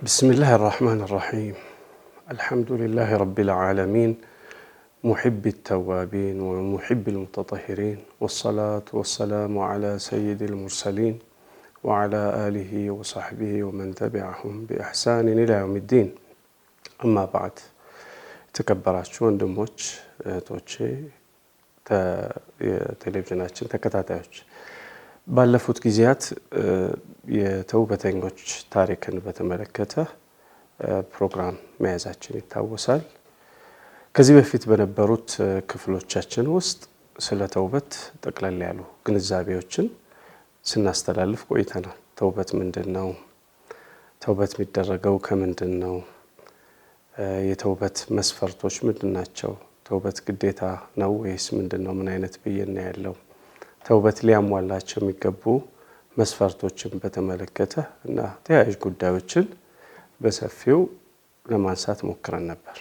بسم الله الرحمن الرحيم. الحمد لله رب العالمين محب التوابين ومحب المتطهرين، والصلاة والسلام على سيد المرسلين وعلى آله وصحبه ومن تبعهم بإحسان إلى يوم الدين. أما بعد، تكبراتشو وندموش توتشي تلفزيوناتشن ተከታታዮች ባለፉት ጊዜያት የተውበተኞች ታሪክን በተመለከተ ፕሮግራም መያዛችን ይታወሳል። ከዚህ በፊት በነበሩት ክፍሎቻችን ውስጥ ስለ ተውበት ጠቅለል ያሉ ግንዛቤዎችን ስናስተላልፍ ቆይተናል። ተውበት ምንድነው? ተውበት የሚደረገው ከምንድነው? የተውበት መስፈርቶች ምንድናቸው? ተውበት ግዴታ ነው ወይስ ምንድነው? ምን አይነት ብየና ያለው? ተውበት ሊያሟላቸው የሚገቡ መስፈርቶችን በተመለከተ እና ተያያዥ ጉዳዮችን በሰፊው ለማንሳት ሞክረን ነበር።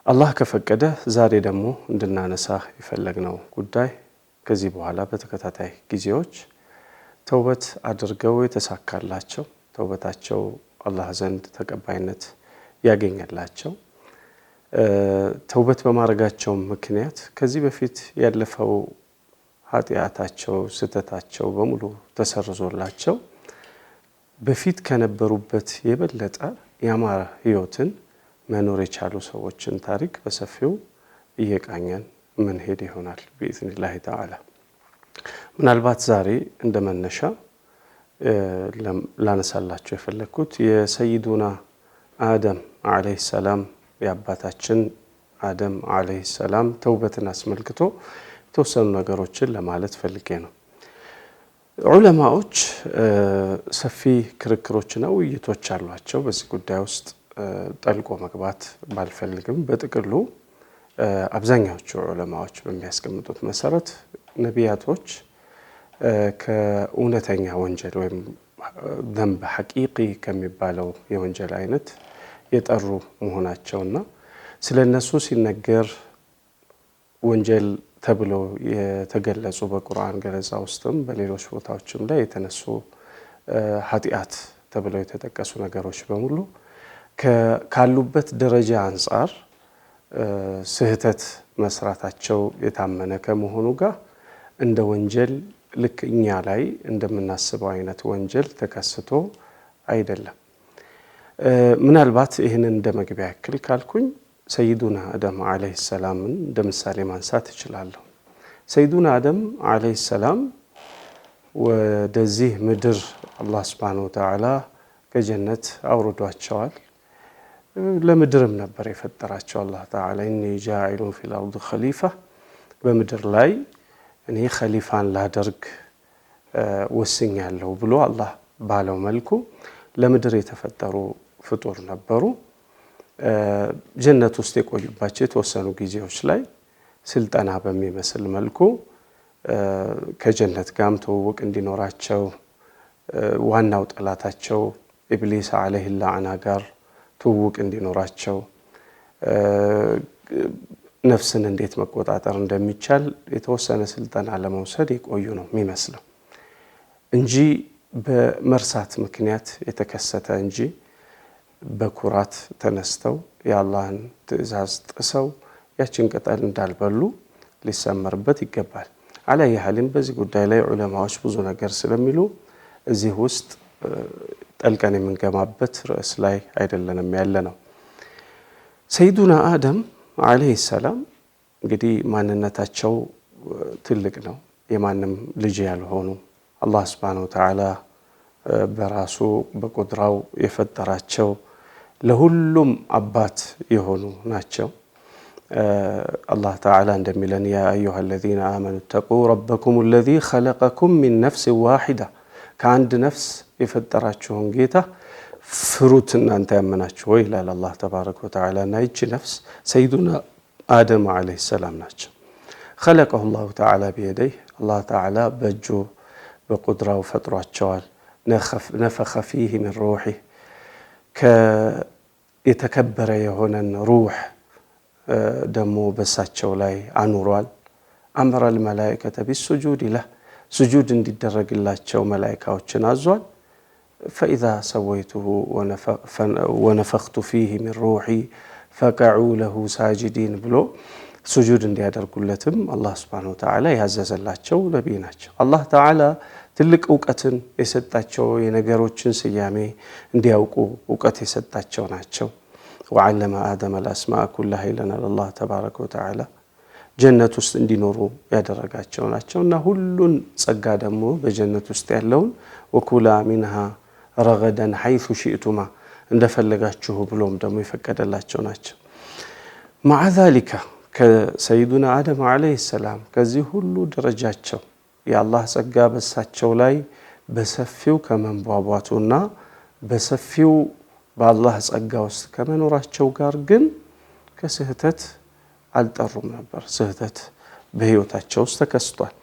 አላህ ከፈቀደ ዛሬ ደግሞ እንድናነሳ የፈለግነው ጉዳይ ከዚህ በኋላ በተከታታይ ጊዜዎች ተውበት አድርገው የተሳካላቸው፣ ተውበታቸው አላህ ዘንድ ተቀባይነት ያገኘላቸው፣ ተውበት በማድረጋቸው ምክንያት ከዚህ በፊት ያለፈው ኃጢአታቸው ስተታቸው በሙሉ ተሰርዞላቸው በፊት ከነበሩበት የበለጠ ያማረ ህይወትን መኖር የቻሉ ሰዎችን ታሪክ በሰፊው እየቃኘን ምን ሄድ ይሆናል በኢዝኒላህ ተዓላ። ምናልባት ዛሬ እንደመነሻ ላነሳላችሁ የፈለኩት የሰይዱና አደም አለይሂ ሰላም የአባታችን አደም አለይሂ ሰላም ተውበትን አስመልክቶ የተወሰኑ ነገሮችን ለማለት ፈልጌ ነው። ዑለማዎች ሰፊ ክርክሮችና ውይይቶች አሏቸው። በዚህ ጉዳይ ውስጥ ጠልቆ መግባት ባልፈልግም በጥቅሉ አብዛኛዎቹ ዑለማዎች በሚያስቀምጡት መሰረት ነቢያቶች ከእውነተኛ ወንጀል ወይም ዘንብ ሐቂቂ ከሚባለው የወንጀል አይነት የጠሩ መሆናቸውና ስለነሱ ሲነገር ወንጀል ተብሎ የተገለጹ በቁርአን ገለጻ ውስጥም በሌሎች ቦታዎችም ላይ የተነሱ ኃጢአት ተብሎ የተጠቀሱ ነገሮች በሙሉ ካሉበት ደረጃ አንፃር ስህተት መስራታቸው የታመነ ከመሆኑ ጋር እንደ ወንጀል ልክ እኛ ላይ እንደምናስበው አይነት ወንጀል ተከስቶ አይደለም። ምናልባት ይህንን እንደመግቢያ ያክል ካልኩኝ ሰይዱና አደም አለይሂ ሰላምን እንደምሳሌ ማንሳት እችላለሁ። ሰይዱና አደም አለይሂ ሰላም ወደዚህ ምድር አላህ ሱብሓነሁ ወተዓላ ከጀነት አውርዷቸዋል። ለምድርም ነበር የፈጠራቸው አላህ ተዓላ ኢኒ ጃኢሉን ፊል አርድ ኸሊፋ፣ በምድር ላይ እኔ ኸሊፋን ላደርግ ወስኛለሁ ብሎ አላህ ባለው መልኩ ለምድር የተፈጠሩ ፍጡር ነበሩ። ጀነት ውስጥ የቆዩባቸው የተወሰኑ ጊዜዎች ላይ ስልጠና በሚመስል መልኩ ከጀነት ጋርም ትውውቅ እንዲኖራቸው፣ ዋናው ጠላታቸው ኢብሊስ አለይሂ ለዓና ጋር ትውውቅ እንዲኖራቸው፣ ነፍስን እንዴት መቆጣጠር እንደሚቻል የተወሰነ ስልጠና ለመውሰድ የቆዩ ነው የሚመስለው እንጂ በመርሳት ምክንያት የተከሰተ እንጂ በኩራት ተነስተው የአላህን ትእዛዝ ጥሰው ያችን ቅጠል እንዳልበሉ ሊሰመርበት ይገባል። አለይ ሐሊም በዚህ ጉዳይ ላይ ዑለማዎች ብዙ ነገር ስለሚሉ እዚህ ውስጥ ጠልቀን የምንገማበት ርዕስ ላይ አይደለንም ያለነው። ሰይዱና አደም አለይሂ ሰላም እንግዲህ ማንነታቸው ትልቅ ነው። የማንም ልጅ ያልሆኑ አላህ ሱብሓነሁ ወተዓላ በራሱ በቁድራው የፈጠራቸው ለሁሉም አባት የሆኑ ናቸው። አላህ ተዓላ እንደሚለን ያ አዩሃ الذين آمنوا اتقوا ربكم الذي خلقكم من نفس واحدة፣ ከአንድ ነፍስ የፈጠራችሁን ጌታ ፍሩት እናንተ ያመናችሁ ወይ ይላል አላህ ተባረከ ወተዓላ። እና ይቺ ነፍስ ሰይዱና አደም አለይሂ ሰላም ናቸው። خلقه الله تعالى بيديه፣ አላህ ተዓላ በእጁ በቁድራው ፈጥሯቸዋል። ነፈኸ ፊህ ሚን ሩሒህ፣ የተከበረ የሆነን ሩህ ደግሞ በሳቸው ላይ አኑሯል። አምረል መላኢከተ ቢሱጁድ ለህ፣ ስጁድ እንዲደረግላቸው መላኢካዎችን አዟል። فإذا سويته ونفخت فيه من روحي فقعوا له ساجدين ብሎ ሱጁድ እንዲያደርጉለትም አላህ Subhanahu Wa Ta'ala ያዘዘላቸው ነብይ ናቸው። አላህ ተዓላ ትልቅ ዕውቀትን የሰጣቸው የነገሮችን ስያሜ እንዲያውቁ ዕውቀት የሰጣቸው ናቸው። وعلم آدم الأسماء كلها إلى الله تبارك وتعالى ጀነት ውስጥ እንዲኖሩ ያደረጋቸው ናቸውና ሁሉን ጸጋ ደግሞ በጀነት ውስጥ ያለውን ወኩላ ሚንሃ ረገደን حيث شئتما እንደፈለጋችሁ ብሎም ደግሞ ይፈቀደላቸው ናቸው። مع ذلك ከሰይዱና አደም አለይሂ ሰላም ከዚህ ሁሉ ደረጃቸው የአላህ ጸጋ በሳቸው ላይ በሰፊው ከመንቧቧቱና በሰፊው በአላህ ጸጋ ውስጥ ከመኖራቸው ጋር ግን ከስህተት አልጠሩም ነበር። ስህተት በህይወታቸው ውስጥ ተከስቷል።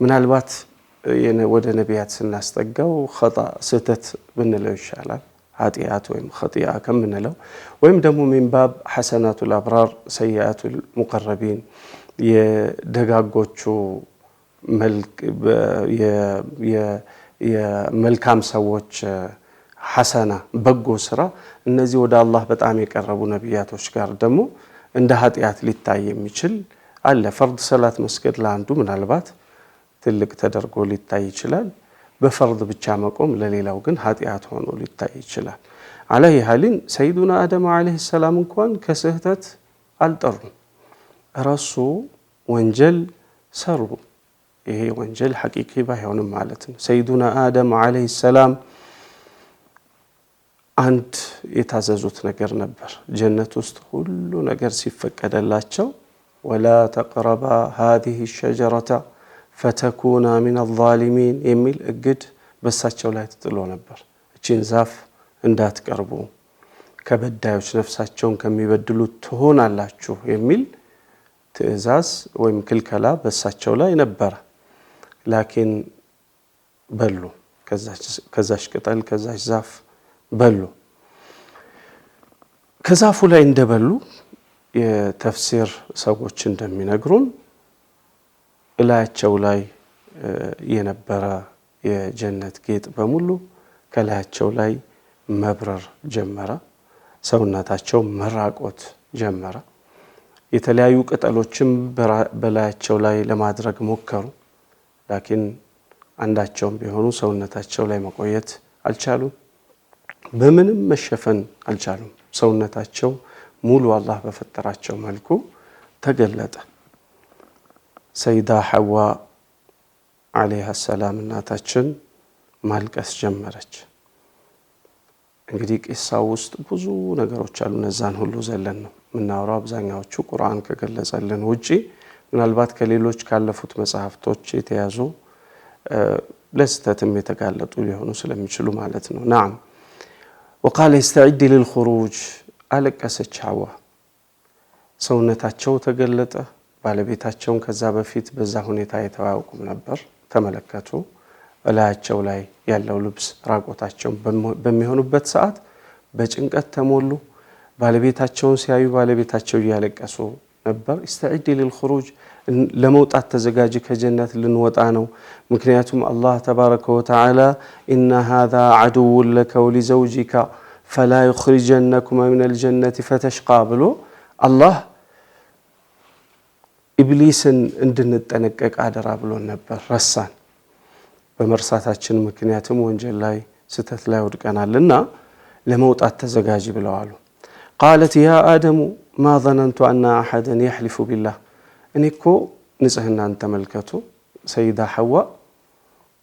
ምናልባት ወደ ነቢያት ስናስጠጋው خطأ ስህተት ብንለው ይሻላል። ኃጢአት ወይም خطيئة ከምንለው ወይም ደግሞ ሚንባብ ሐሰናቱል አብራር ሰይአቱል ሙቀረቢን የደጋጎቹ የመልካም ሰዎች ሐሰና በጎ ስራ እነዚህ ወደ አላህ በጣም የቀረቡ ነቢያቶች ጋር ደግሞ እንደ ኃጢአት ሊታይ የሚችል አለ። ፈርድ ሰላት መስገድ ለአንዱ ምናልባት ትልቅ ተደርጎ ሊታይ ይችላል። በፈርድ ብቻ መቆም ለሌላው ግን ኃጢአት ሆኖ ሊታይ ይችላል። አለይ ሐሊን ሰይዱና አደም አለይሂ ሰላም እንኳን ከስህተት አልጠሩም። ረሱ ወንጀል ሰሩ። ይሄ ወንጀል ሐቂቂ ባይሆንም ማለት ነው። ሰይዱና አደም አለይሂ ሰላም አንድ የታዘዙት ነገር ነበር። ጀነት ውስጥ ሁሉ ነገር ሲፈቀደላቸው ወላ ተቅረባ هذه الشجرة فتكونا من الظالمين የሚል እግድ በሳቸው ላይ ተጥሎ ነበር። እቺን ዛፍ እንዳትቀርቡ ከበዳዮች ነፍሳቸውን ከሚበድሉት ትሆናላችሁ የሚል ትዕዛዝ ወይም ክልከላ በሳቸው ላይ ነበር። ላኪን በሉ ከዛች ቅጠል ከዛች ዛፍ በሉ። ከዛፉ ላይ እንደበሉ የተፍሲር ሰዎች እንደሚነግሩን እላያቸው ላይ የነበረ የጀነት ጌጥ በሙሉ ከላያቸው ላይ መብረር ጀመረ። ሰውነታቸው መራቆት ጀመረ። የተለያዩ ቅጠሎችም በላያቸው ላይ ለማድረግ ሞከሩ። ላኪን አንዳቸውም ቢሆኑ ሰውነታቸው ላይ መቆየት አልቻሉም። በምንም መሸፈን አልቻሉም። ሰውነታቸው ሙሉ አላህ በፈጠራቸው መልኩ ተገለጠ። ሰይዳ ሐዋ አለይሃ ሰላም እናታችን ማልቀስ ጀመረች። እንግዲህ ቂሳው ውስጥ ብዙ ነገሮች አሉ። እነዛን ሁሉ ዘለን ነው የምናወራው። አብዛኛዎቹ ቁርአን ከገለጸልን ውጪ ምናልባት ከሌሎች ካለፉት መጽሐፍቶች የተያዙ ለስተትም የተጋለጡ ሊሆኑ ስለሚችሉ ማለት ነው። نعم وقال استعد للخروج አለቀሰች ሐዋ። ሰውነታቸው ተገለጠ። ባለቤታቸውን ከዛ በፊት በዛ ሁኔታ የተዋወቁም ነበር። ተመለከቱ። እላያቸው ላይ ያለው ልብስ ራቆታቸው በሚሆኑበት ሰዓት በጭንቀት ተሞሉ። ባለቤታቸውን ሲያዩ ባለቤታቸው እያለቀሱ ነበር። استعد للخروج ለመውጣት ተዘጋጅ፣ ከጀነት ልንወጣ ነው። ምክንያቱም አላህ ተባረከ ወተዓላ إن هذا عدو لك ولزوجك فلا يخرجنكما من الجنة فتشقى ብሎ አላህ ኢብሊስን እንድንጠነቀቅ አደራ ብሎ ነበር። ረሳን። በመርሳታችን ምክንያቱም ወንጀል ላይ ስተት ላይ ወድቀናልና ለመውጣት ተዘጋጅ ብለዋል። قالت يا آدم ما ظننت أن أحدا يحلف بالله እኔኮ ንጽህናን ተመልከቱ። ሰይዳ ሐዋ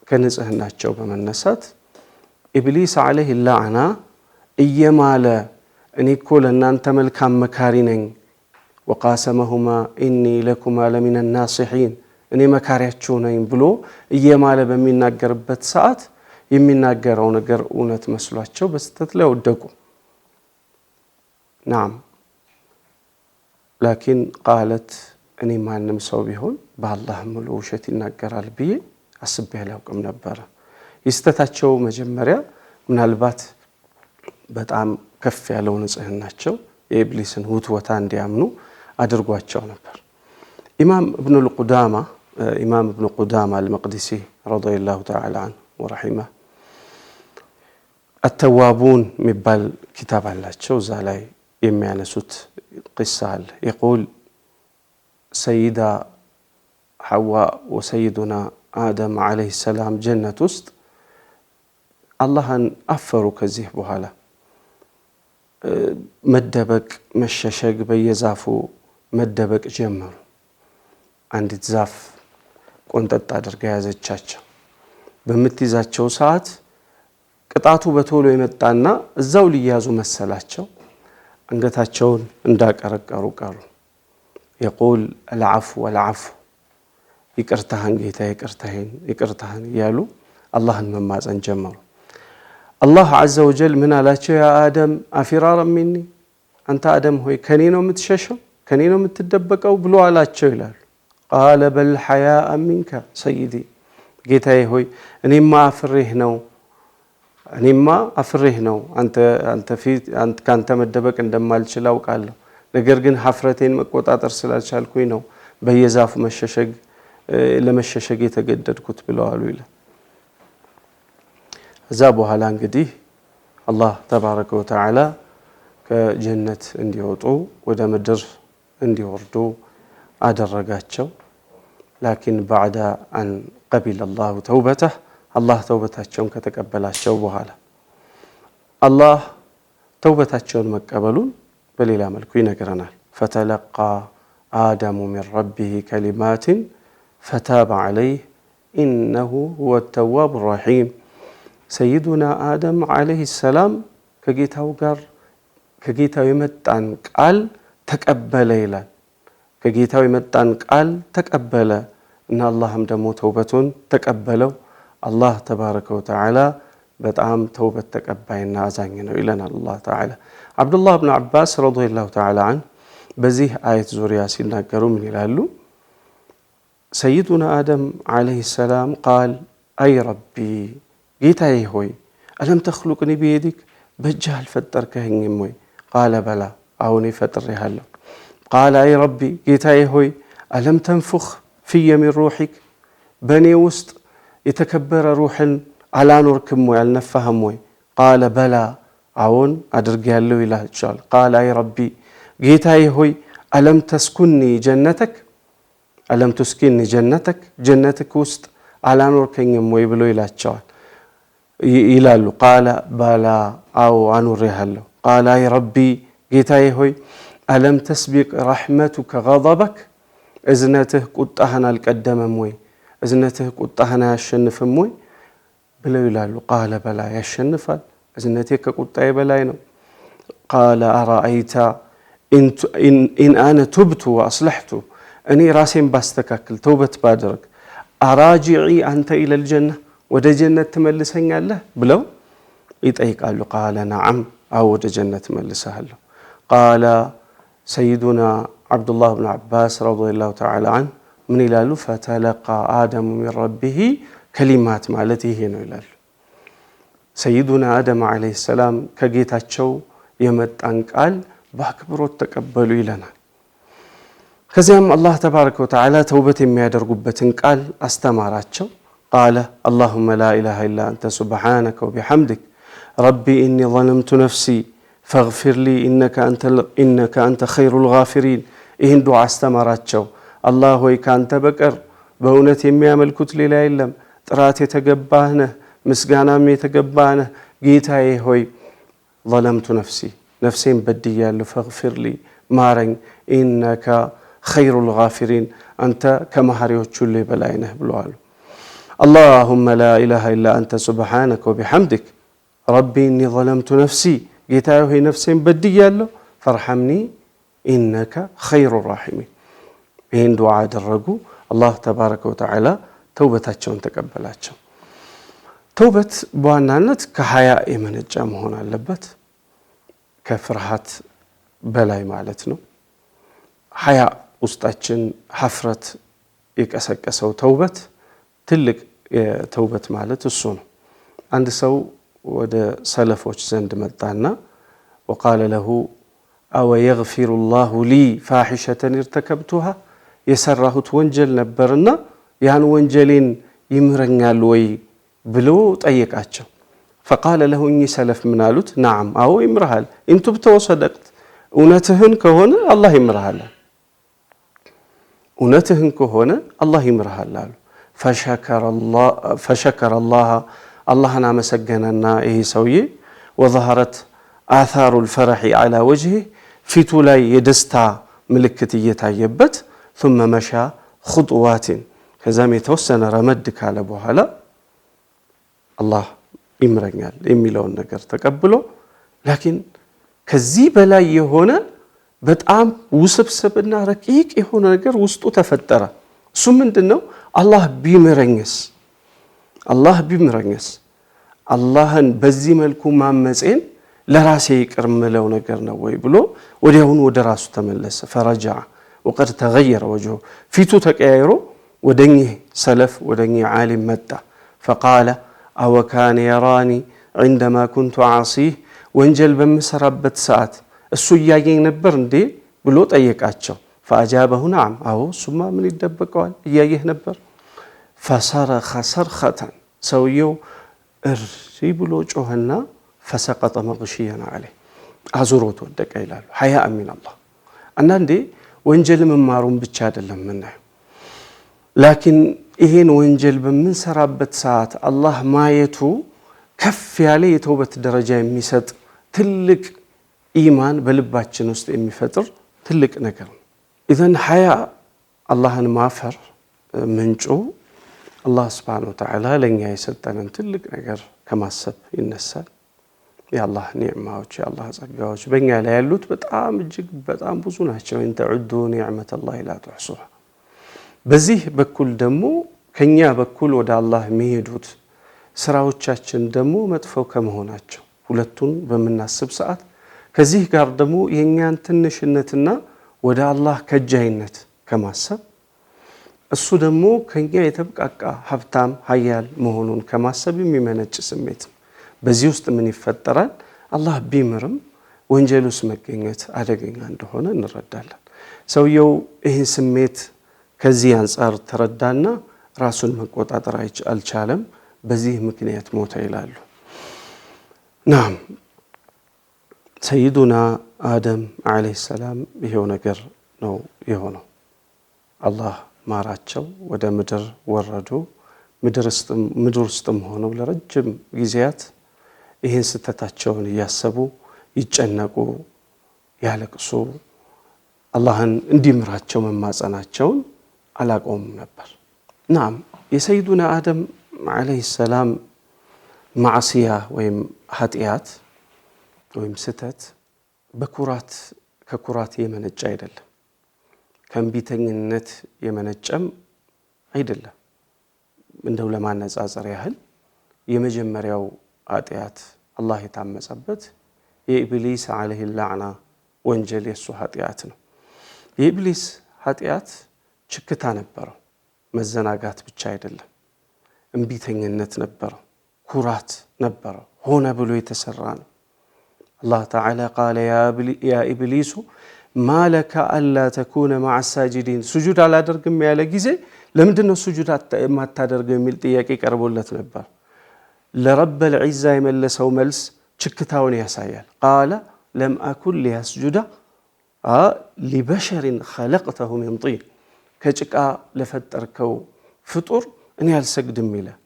ከንጽህናቸው በመነሳት ኢብሊስ አለይሂ ላዕና እየማለ እኔኮ ለእናንተ መልካም መካሪ ነኝ وقاسمهما إني لكما لمن الناصحين እኔ መካሪያችሁ ነኝ ብሎ እየማለ በሚናገርበት ሰዓት የሚናገረው ነገር እውነት መስሏቸው በስተት ላይ ወደቁ። نعم لكن قالت እኔ ማንም ሰው ቢሆን በአላህ ሙሉ ውሸት ይናገራል ብዬ አስቤ አላውቅም ነበር። ይስተታቸው መጀመሪያ ምናልባት በጣም ከፍ ያለው ንጽህናቸው የኢብሊስን ውትወታ እንዲያምኑ አድርጓቸው ነበር። ኢማም ኢብኑ ቁዳማ አልመቅዲሲ ረዲየላሁ ተዓላ ዐንሁ ወረሂመሁ التوابون የሚባል ኪታብ አላቸው እዛ ላይ የሚያነሱት قصة አለ يقول سيدة حواء وسيدنا آدم عليه السلام جنة ውስጥ አላህን አፈሩ ከዚህ በኋላ መደበቅ መሸሸግ በየዛፉ መደበቅ ጀመሩ አንዲት ዛፍ ቆንጠጥ አድርጋ ያዘቻቸው በመትይዛቸው ሰዓት ቅጣቱ በቶሎ የመጣና እዛው ሊያዙ መሰላቸው አንገታቸውን እንዳቀረቀሩ ቀሩ يقول العفو والعفو ይቅርታህን ጌታ ይቅርታህን ያሉ አላህን መማፀን ጀመሩ الله عز وجل من አላቸው يا آدم أفرارا مني አንተ አደም ሆይ ከኔ ነው የምትሸሸው ከኔ ነው የምትደበቀው ብሎ አላቸው ይላል قال بل حياء منك سيدي ጌታዬ ሆይ እኔማ አፍሬህ ነው አንተ ፊት ካንተ መደበቅ እንደማልችል አውቃለሁ ነገር ግን ሐፍረቴን መቆጣጠር ስላልቻልኩኝ ነው በየዛፉ ለመሸሸግ የተገደድኩት ብለዋል ይላል እዛ በኋላ እንግዲህ አላህ ተባረከ ወተዓላ ከጀነት እንዲወጡ ወደ ምድር እንዲወርዱ አደረጋቸው لكن بعد أن قبل الله توبته الله توبتاቸውን ከተቀበላቸው በኋላ الله توبتاቸውን መቀበሉን በሌላ መልኩ ይነግረናል فتلقى آدم من ربه كلمات فتاب عليه إنه هو التواب الرحيم سيدنا آدم عليه السلام ከጌታው የመጣን ቃል ተቀበለ ይላል ከጌታው የመጣን ቃል ተቀበለ እና አላህም ደግሞ ተውበቱን ተቀበለው አላህ ተባረከ ወተዓላ በጣም ተውበት ተቀባይና አዛኝ ነው ይለናል አላህ ተዓላ አብዱላህ ኢብኑ አባስ ረዲየላሁ ተዓላ ዐን በዚህ አየት ዙሪያ ሲናገሩ ምን ይላሉ سيدنا آدم عليه السلام قال أي ربي ጌታዬ ሆይ ألم تخلقني بيدك በእጅህ አልፈጠርከኝም ወይ قال بلى አሁን ፈጥሬሃለሁ قال أي ربي ጌታዬ ሆይ ألم تنفخ في من روحك በኔ ውስጥ የተከበረ ሩህን አላኖርክም ወይ አልነፋህም ወይ قال بلى አሁን አድርጌያለሁ ይላቸዋል قال أي ربي ጌታዬ ሆይ ألم تسكنني جنتك ጀነትክ ውስጥ አላኖርከኝም ወይ ብሎ ይላቸዋል ይላሉ قال بلى أو አኑሬሃለሁ قال أي ربي ጌታዬ ሆይ ألم تسبق رحمتك غضبك እዝነትህ ቁጣህን አልቀደመም ወይ እዝነትህ ቁጣህን አያሸንፍም ወይ ብለው ይላሉ قال بلى ያሸንፋል እዝነቴ ከቁጣዬ በላይ ነው قال أرأيت إن أنا تبت وأصلحت እኔ ራሴን ባስተካክል ተውበት ባደርግ أراجعي أنت إلى الجنة ወደ ጀነት ትመልሰኛለህ ብለው ይጠይቃሉ قال نعم أو ወደ ጀነት መልሰሃለሁ قال سيدنا عبد الله بن عباس رضي الله تعالى عنه من ይላሉ فتلقى آدم من ربه كلمات ማለት ይሄ ነው ይላሉ سيدنا آدم عليه السلام ከጌታቸው የመጣን ቃል በአክብሮት ተቀበሉ ይለናል ከዚያም አላህ ተባረከ ወተዓላ ተውበት የሚያደርጉበትን ቃል አስተማራቸው قال اللهم لا إله إلا أنت سبحانك وبحمدك ربي إني ظلمت نفسي فاغفر لي إنك أنت خير الغافرين ይህን ዱዓ አስተማራቸው አላህ ሆይ ካንተ በቀር በእውነት የሚያመልኩት ሌላ የለም ጥራት የተገባህ ነህ ምስጋናም የተገባህ ነህ ጌታዬ ሆይ ظلمت نفسي ነፍሴን በድያለሁ فاغفر لي ማረኝ إنك خير الغافرين አንተ ከመሐሪዎች ሁሉ በላይ ነህ ብለዋል اللهم لا إله إلا أنت سبحانك وبحمدك ربي إني ظلمت نفسي ጌታዬ ሆይ ነፍሴን በድያለሁ فارحمني إنك خير الراحمين ይህን ዱዓ አደረጉ አላህ ተባረከ ወተዓላ ተውበታቸውን ተቀበላቸው ተውበት በዋናነት ከሐያ የመነጨ መሆን አለበት ከፍርሃት በላይ ማለት ነው ሐያ ውስጣችን ሐፍረት የቀሰቀሰው ተውበት ትልቅ ተውበት ማለት እሱ ነው አንድ ሰው ወደ ሰለፎች ዘንድ መጣና وقال له أو يغفر الله لي فاحشة ارتكبتها የሰራሁት ወንጀል ነበርና ያን ወንጀሌን ይምረኛል ወይ ብሎ ጠየቃቸው فقال له إني سلف منالوت نعم أو إمرهال إن تبت وصدقت ونتهن كهنا الله إمرهال ونتهن كهنا الله إمرهال فشكر الله نعم سجننا إيه سوي وظهرت آثار الفرح على وجهه في تولاي يدستا ملكتية يبت ثم مشى خطوات كذا يتوسن رمدك على بوهلا الله ይምረኛል የሚለውን ነገር ተቀብሎ ላኪን ከዚህ በላይ የሆነ በጣም ውስብስብና ረቂቅ የሆነ ነገር ውስጡ ተፈጠረ እሱ ምንድነው አላህ ቢምረኝስ አላህን በዚህ መልኩ ማመጽን ለራሴ ይቅርምለው ነገር ነው ወይ ብሎ ወዲያውኑ ወደ ራሱ ተመለሰ فرجع وقد تغير وجهه ፊቱ ተቀያይሮ ወደኚህ ሰለፍ ወደኚህ ዓሊም መጣ فقال أو كان يراني عندما كنت عاصيه وانجل بمسربت ساعات السياجين نبر ندي بلو طيقاچو فاجابه نعم أو ثم من يدبقوا يايه نبر فصرخ صرخة سويو اري بلو ጮኸና فسقط مغشيا عليه አዙሮት ወደቀ ይላሉ حياء من الله አንዳንዴ ወንጀል መማሩን ብቻ አይደለም ምናየው ላኪን ይሄን ወንጀል በመንሰራበት ሰዓት አላህ ማየቱ ከፍ ያለ የተውበት ደረጃ የሚሰጥ ትልቅ ኢማን በልባችን ውስጥ የሚፈጥር ትልቅ ነገር ነው ኢዘን ሐያ አላህን ማፈር ምንጩ አላህ Subhanahu Wa Ta'ala ለኛ የሰጠንን ትልቅ ነገር ከማሰብ ይነሳል የአላህ ኒዕማዎች የአላህ ጸጋዎች በእኛ ላይ ያሉት በጣም እጅግ በጣም ብዙ ናቸው እንተዑዱ ኒዕመተ አላህ ላ ተሕሱሃ በዚህ በኩል ደግሞ ከኛ በኩል ወደ አላህ የሚሄዱት ስራዎቻችን ደግሞ መጥፎ ከመሆናቸው ሁለቱን በመናስብ ሰዓት ከዚህ ጋር ደግሞ የኛን ትንሽነትና ወደ አላህ ከጃይነት ከማሰብ እሱ ደግሞ ከኛ የተብቃቃ ሀብታም ሀያል መሆኑን ከማሰብ የሚመነጭ ስሜት በዚህ ውስጥ ምን ይፈጠራል አላህ ቢምርም ወንጀሉስ መገኘት አደገኛ እንደሆነ እንረዳለን ሰውየው ይህን ስሜት ከዚህ አንፃር ተረዳና ራሱን መቆጣጠር አልቻለም በዚህ ምክንያት ሞተ ይላሉ ናም ሰይዱና አደም አለይሂ ሰላም ይሄው ነገር ነው የሆነው አላህ ማራቸው ወደ ምድር ወረዱ ምድር ውስጥም ሆነው ለረጅም ጊዜያት ይሄን ስተታቸውን ያሰቡ ይጨነቁ ያለቅሱ አላህን እንዲምራቸው መማጸናቸውን አላቆም ነበር ናም የሰይዱና አደም አለይሂ ሰላም ማዕሲያ ወይም ኃጢአት ወይም ስተት ከኩራት የመነጨ አይደለም ከእንቢተኝነት የመነጨም አይደለም እንደው ለማነጻጸር ያህል የመጀመሪያው ኃጢአት አላህ የታመጸበት የኢብሊስ አለይሂ ለዕና ወንጀል የሱ ኃጢአት ነው የኢብሊስ ኃጢአት ችክታ ነበረው መዘናጋት ብቻ አይደለም እንቢተኝነት ነበረው ኩራት ነበረው ሆነ ብሎ የተሰራ ነው الله تعالى قال يا إبليس ما لك ألا تكون مع الساجدين سجود على درجم ያለ ጊዜ ለምንድነው سجود ማታደርገው የሚል ጥያቄ ቀርቦለት ነበር ለረብ العزة የመለሰው መልስ ችክታውን ያሳያል قال لم أكن لأسجد لبشر خلقته من طين ከጭቃ ለፈጠርከው ፍጡር እኔ አልሰግድም ይላል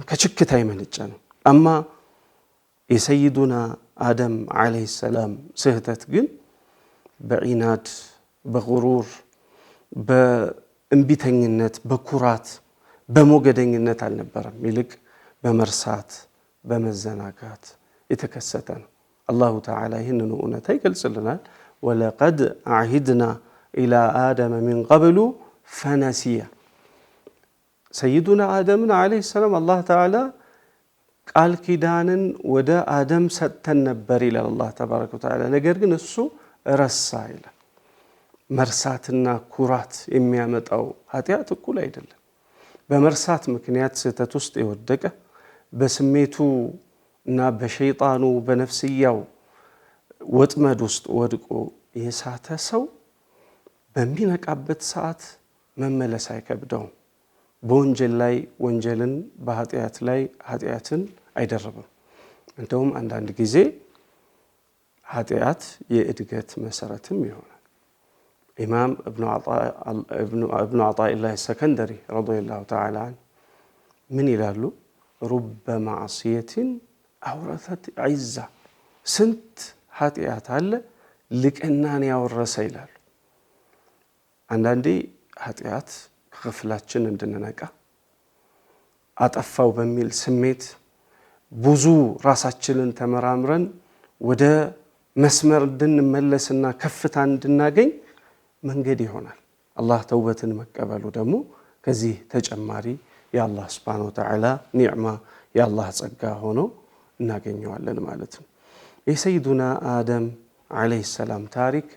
ከችክታ የመነጨ ነው አማ የሰይዱና አደም አለይሂ ሰላም ስህተት ግን በዒናድ በጉሩር በእንቢተኝነት በኩራት በሞገደኝነት አልነበረም ይልቅ በመርሳት በመዘናጋት የተከሰተ ነው አላሁ ተዓላ ይህንን እውነታ ይገልጽልናል ወለቀድ አሂድና ኢላ አደም ሚን ቀብሉ ፈነሲያ ሰይዱና አደም አለይሂ ሰላም አላህ ተዓላ ቃል ኪዳንን ወደ አደም ሰጥተን ነበር ይላል አላህ ተባረከ ወተዓላ ነገር ግን እሱ ረሳ ይላል መርሳትና ኩራት የሚያመጣው ኃጢአት እኩል አይደለም በመርሳት ምክንያት ስህተት ውስጥ የወደቀ በስሜቱ እና በሸይጣኑ በነፍስያው ወጥመድ ውስጥ ወድቆ የሳተ ሰው በሚነቃበት ሰዓት መመለስ አይከብደውም በወንጀል ላይ ወንጀልን በኃጢአት ላይ ኃጢአትን አይደርብም። እንደውም አንዳንድ ጊዜ ኃጢአት የእድገት መሰረትም ይሆናል። ኢማም እብኑ ዓጣኢላህ ሰከንደሪ ረዲየላሁ ተዓላ ዐንሁ ምን ይላሉ? ሩበ ማዕሲየትን አውረተት ዒዛ፣ ስንት ኃጢአት አለ ልቅናን ያወረሰ ይላሉ። አንዳንዴ ኃጢአት ከክፍላችን እንድንነቃ አጠፋው በሚል ስሜት ብዙ ራሳችንን ተመራምረን ወደ መስመር እንድንመለስና ከፍታ እንድናገኝ መንገድ ይሆናል። አላህ ተውበትን መቀበሉ ደግሞ ከዚህ ተጨማሪ የአላህ ሱብሓነሁ ወተዓላ ኒዕማ የአላህ ጸጋ ሆኖ እናገኘዋለን ማለት ነው። የሰይዱና አደም ዓለይሂ ሰላም ታሪክ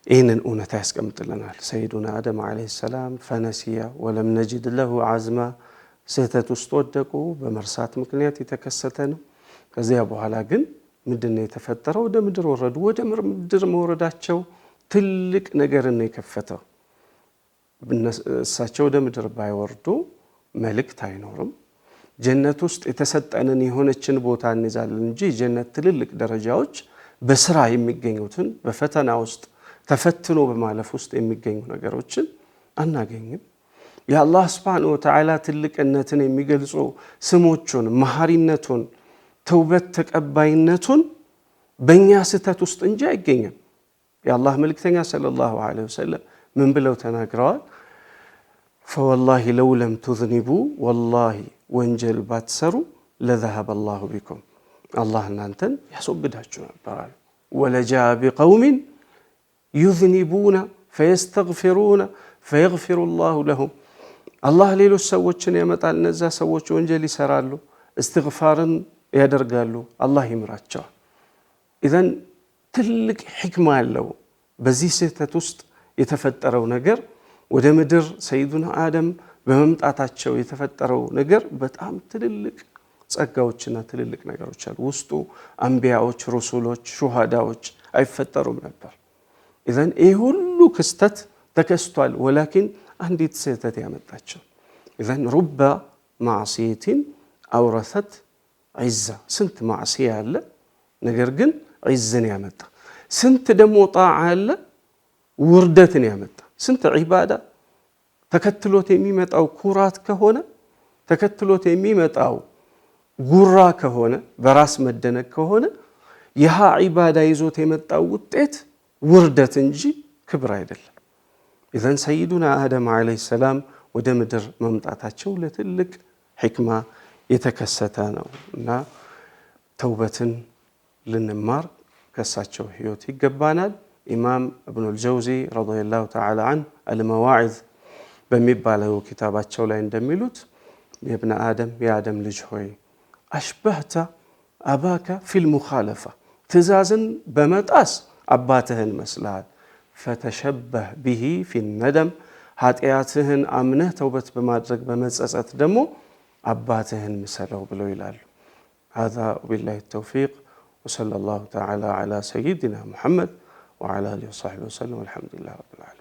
ይህንን እውነታ ያስቀምጥልናል። ሰይዱና አደም ዓለይሂ ሰላም ፈነሲያ ወለም ነጅድ ለሁ ዓዝማ፣ ስህተት ውስጥ ወደቁ። በመርሳት ምክንያት የተከሰተ ነው። ከዚያ በኋላ ግን ምንድነው የተፈጠረው? ወደ ምድር ወረዱ። ወደ ምድር መውረዳቸው ትልቅ ነገርን ነው የከፈተው። እሳቸው ወደ ምድር ባይወርዱ መልእክት አይኖርም። ጀነት ውስጥ የተሰጠንን የሆነችን ቦታ እንይዛለን እንጂ ጀነት ትልልቅ ደረጃዎች በስራ የሚገኙትን በፈተና ውስጥ ተፈትኖ በማለፍ ውስጥ የሚገኙ ነገሮችን አናገኝም። የአላህ ሱብሓነሁ ወተዓላ ትልቅነትን የሚገልጹ ስሞቹን፣ መሐሪነቱን፣ ተውበት ተቀባይነቱን በእኛ ስህተት ውስጥ እንጂ አይገኝም። የአላህ መልእክተኛ ሰለላሁ ዐለይሂ ወሰለም ምን ብለው ተናግረዋል? ፈወላሂ ለው ለም ቱዝኒቡ፣ ወላሂ ወንጀል ባትሰሩ ለዘሀበ አላሁ ቢኩም፣ አላህ እናንተን ያስወግዳችሁ ነበራል። ወለጃአ ቢቀውሚን ዩዝኒቡነ ፈየስተግፊሩነ ፈየግፊሩ ላሁ ለሁም፣ አላህ ሌሎች ሰዎችን ያመጣል። እነዛ ሰዎች ወንጀል ይሰራሉ፣ እስትግፋርን ያደርጋሉ፣ አላህ ይምራቸዋል። ኢዘን ትልቅ ሕክማ ያለው በዚህ ስህተት ውስጥ የተፈጠረው ነገር ወደ ምድር ሰይዱና አደም በመምጣታቸው የተፈጠረው ነገር በጣም ትልልቅ ጸጋዎችና ትልልቅ ነገሮች አሉ። ውስጡ አንቢያዎች፣ ሩሱሎች፣ ሹሃዳዎች አይፈጠሩም ነበር። ኢዘን ይህ ሁሉ ክስተት ተከስቷል። ወላኪን አንዲት ስህተት ያመጣቸው። ኢዘን ሩበ ማዕሲየትን አውረሰት ዒዛ፣ ስንት ማዕሲያ አለ ነገር ግን ዒዝን ያመጣ፣ ስንት ደግሞ ጣዓ አለ ውርደትን ያመጣ፣ ስንት ዒባዳ ተከትሎት የሚመጣው ኩራት ከሆነ ተከትሎት የሚመጣው ጉራ ከሆነ በራስ መደነቅ ከሆነ ይህ ዒባዳ ይዞት የመጣው ውጤት ውርደት እንጂ ክብር አይደለም። ኢዘን ሰይዱና አደም ዓለይሂ ሰላም ወደ ምድር መምጣታቸው ለትልቅ ሕክማ የተከሰተ ነው እና ተውበትን ልንማር ከሳቸው ህይወት ይገባናል። ኢማም እብኑል ጀውዚ ረዲየላሁ ተዓላ ዐንሁ አልመዋዒዝ በሚባለው ኪታባቸው ላይ እንደሚሉት የብነ አደም የአደም ልጅ ሆይ አሽበህተ አባከ ፊል ሙኻለፋ፣ ትእዛዝን በመጣስ አባትህን መስልሃል። ፈተሸበህ ቢሂ ፊ ነደም፣ ኃጢአትህን አምነህ ተውበት በማድረግ በመጸጸት ደግሞ አባትህን ምሰለው ብለው ይላሉ። ሀዛ ወቢላሂ ተውፊቅ ወሰለላሁ ተዓላ ዐላ ሰይዲና ሙሐመድ ወዐላ አሊሂ ወሰሕቢሂ ወሰለም። ወልሐምዱሊላሂ ረቢል ዓለሚን።